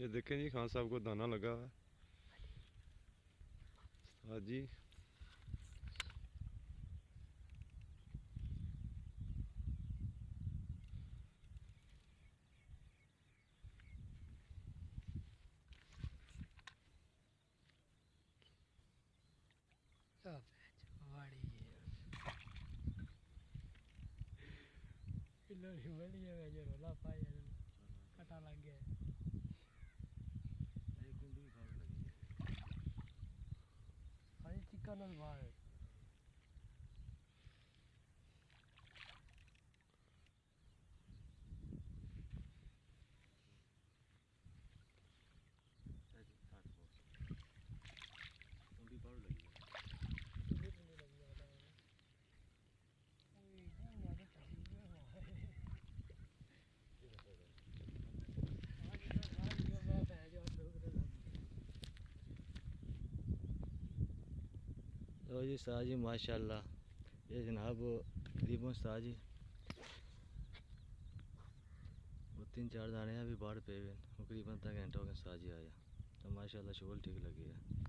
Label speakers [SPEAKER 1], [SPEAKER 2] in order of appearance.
[SPEAKER 1] ये देखें जी, खान साहब को दाना लगा हुआ है। उस्ताद जी
[SPEAKER 2] रोला पाया कटा लग गया चिकन बाहर
[SPEAKER 3] लो जी उस्ताद जी माशाल्लाह, ये जनाब तकरीबन उस्ताद जी वो 3-4 दाने अभी बाहर पे हुए, तकरीबन आधा घंटा हो गया उस्ताद जी आया। तो माशाल्लाह शोल ठीक लगी है।